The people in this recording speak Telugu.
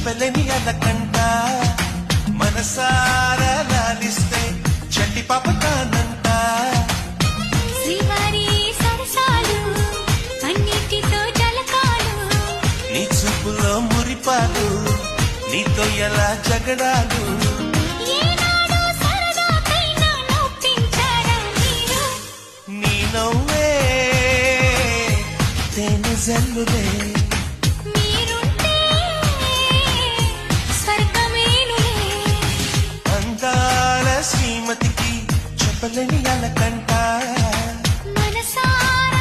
చెప్పలేని అలకంట మనసారా లాలిస్తే చంటి పాప తానంట శ్రీవారి సరసాలు అన్నిటితో జలకాలు నీ చూపులో మురిపాలు నీతో ఎలా జగడాలు ఏనాడు సరదాకైనా నొప్పించారా మీరు నీ నవ్వే తేనె జల్లులే మీరుంటే స్వర్గమేనులే అందాల శ్రీమతికి చెప్పలేని అలకంట మనసారా